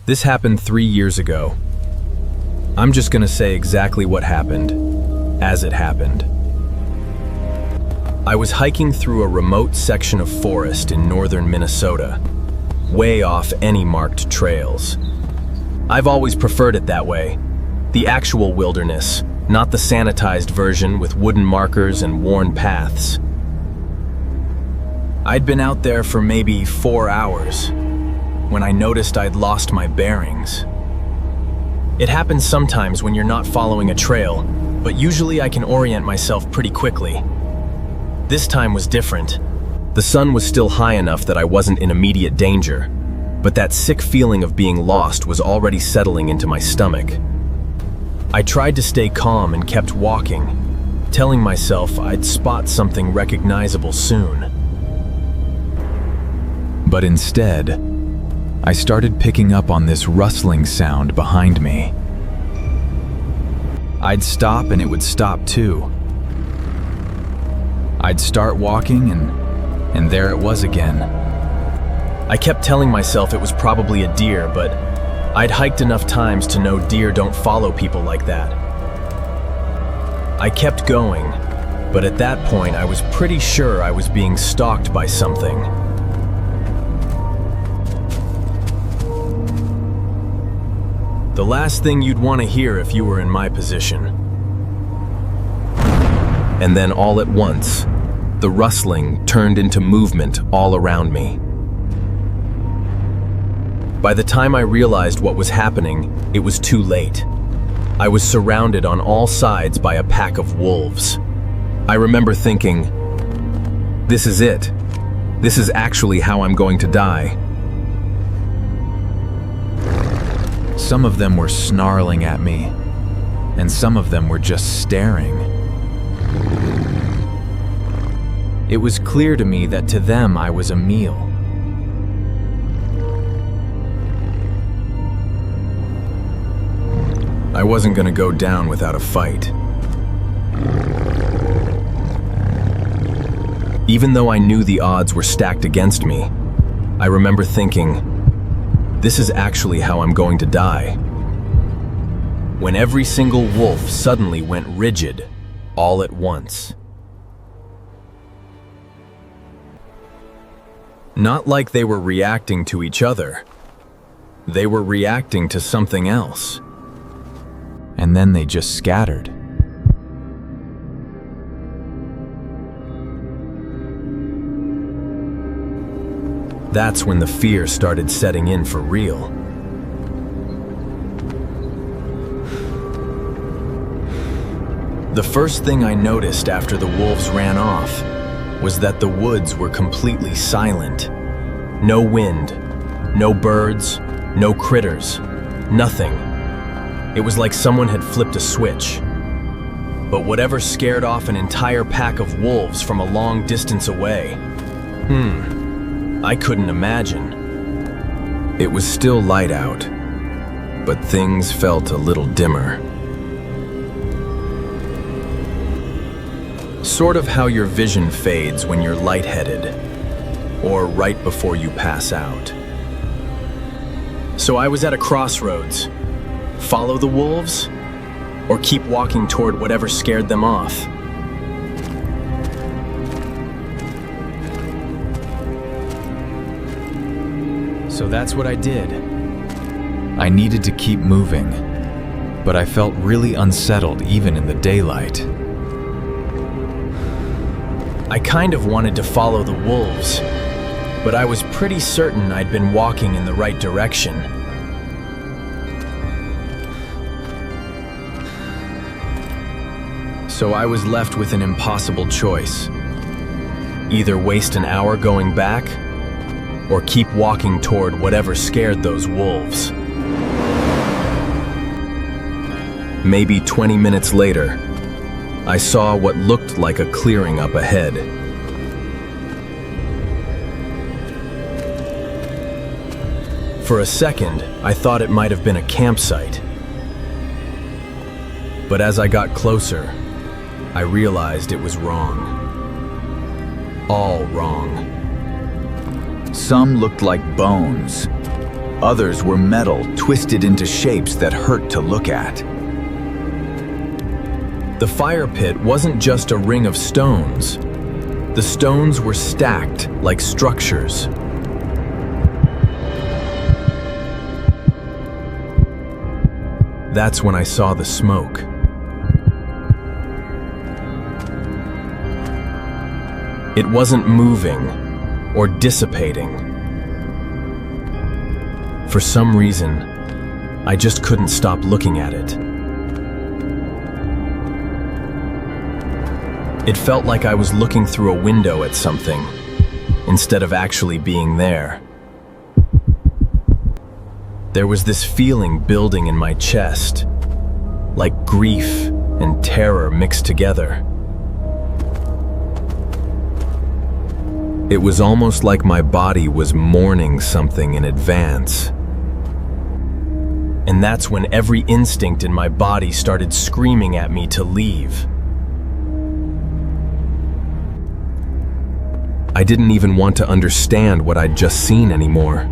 This happened 3 years ago. I'm just gonna say exactly what happened, as it happened. I was hiking through a remote section of forest in northern Minnesota, way off any marked trails. I've always preferred it that way, the actual wilderness, not the sanitized version with wooden markers and worn paths. I'd been out there for maybe 4 hours when I noticed I'd lost my bearings. It happens sometimes when you're not following a trail, but usually I can orient myself pretty quickly. This time was different. The sun was still high enough that I wasn't in immediate danger, but that sick feeling of being lost was already settling into my stomach. I tried to stay calm and kept walking, telling myself I'd spot something recognizable soon. But instead, I started picking up on this rustling sound behind me. I'd stop and it would stop too. I'd start walking and there it was again. I kept telling myself it was probably a deer, but I'd hiked enough times to know deer don't follow people like that. I kept going, but at that point I was pretty sure I was being stalked by something. The last thing you'd want to hear if you were in my position. And then all at once, the rustling turned into movement all around me. By the time I realized what was happening, it was too late. I was surrounded on all sides by a pack of wolves. I remember thinking, this is it. This is actually how I'm going to die. Some of them were snarling at me, and some of them were just staring. It was clear to me that to them I was a meal. I wasn't gonna go down without a fight. Even though I knew the odds were stacked against me, I remember thinking, this is actually how I'm going to die. When every single wolf suddenly went rigid, all at once. Not like they were reacting to each other. They were reacting to something else. And then they just scattered. That's when the fear started setting in for real. The first thing I noticed after the wolves ran off was that the woods were completely silent. No wind, no birds, no critters, nothing. It was like someone had flipped a switch. But whatever scared off an entire pack of wolves from a long distance away, I couldn't imagine. It was still light out, but things felt a little dimmer. Sort of how your vision fades when you're lightheaded, or right before you pass out. So I was at a crossroads. Follow the wolves, or keep walking toward whatever scared them off? So that's what I did. I needed to keep moving, but I felt really unsettled even in the daylight. I kind of wanted to follow the wolves, but I was pretty certain I'd been walking in the right direction. So I was left with an impossible choice. Either waste an hour going back, or keep walking toward whatever scared those wolves. Maybe 20 minutes later, I saw what looked like a clearing up ahead. For a second, I thought it might have been a campsite. But as I got closer, I realized it was wrong. All wrong. Some looked like bones, Others were metal, twisted into shapes that hurt to look at. The fire pit wasn't just a ring of stones. The stones were stacked like structures. That's when I saw the smoke. It wasn't moving or dissipating. For some reason, I just couldn't stop looking at it. It felt like I was looking through a window at something, instead of actually being there. There was this feeling building in my chest, like grief and terror mixed together. It was almost like my body was mourning something in advance. And that's when every instinct in my body started screaming at me to leave. I didn't even want to understand what I'd just seen anymore.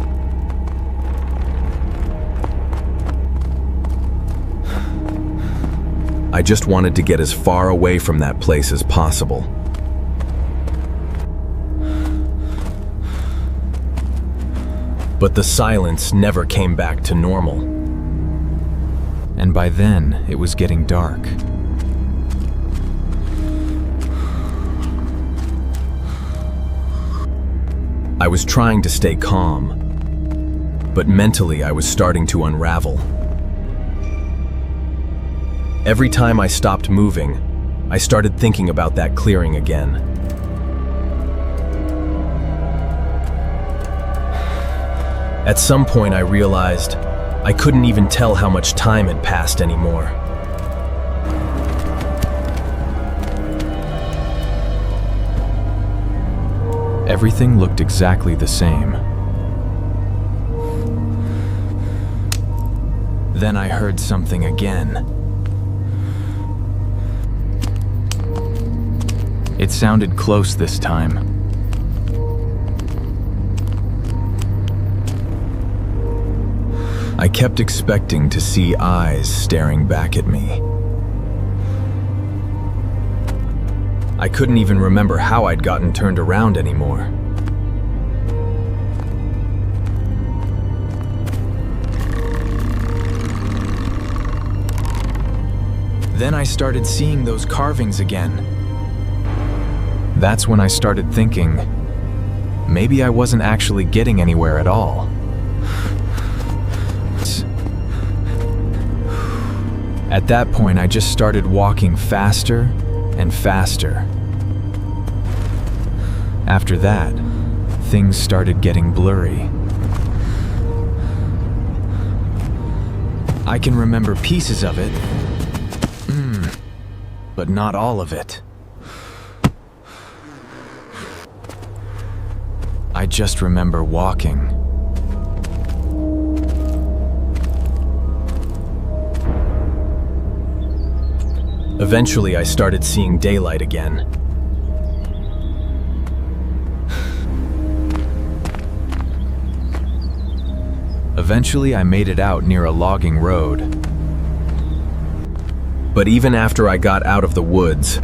I just wanted to get as far away from that place as possible. But the silence never came back to normal. And by then, it was getting dark. I was trying to stay calm, but mentally I was starting to unravel. Every time I stopped moving, I started thinking about that clearing again. At some point I realized I couldn't even tell how much time had passed anymore. Everything looked exactly the same. Then I heard something again. It sounded close this time. I kept expecting to see eyes staring back at me. I couldn't even remember how I'd gotten turned around anymore. Then I started seeing those carvings again. That's when I started thinking, maybe I wasn't actually getting anywhere at all. At that point, I just started walking faster and faster. After that, things started getting blurry. I can remember pieces of it, but not all of it. I just remember walking. Eventually, I started seeing daylight again. Eventually, I made it out near a logging road. But even after I got out of the woods,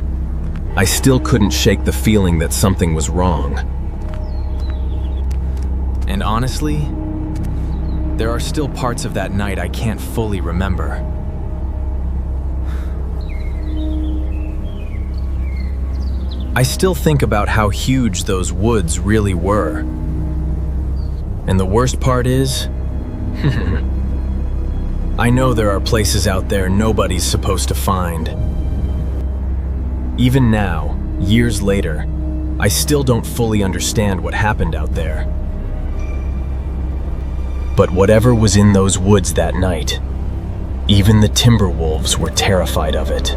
I still couldn't shake the feeling that something was wrong. And honestly, there are still parts of that night I can't fully remember. I still think about how huge those woods really were. And the worst part is, I know there are places out there nobody's supposed to find. Even now, years later, I still don't fully understand what happened out there. But whatever was in those woods that night, even the timber wolves were terrified of it.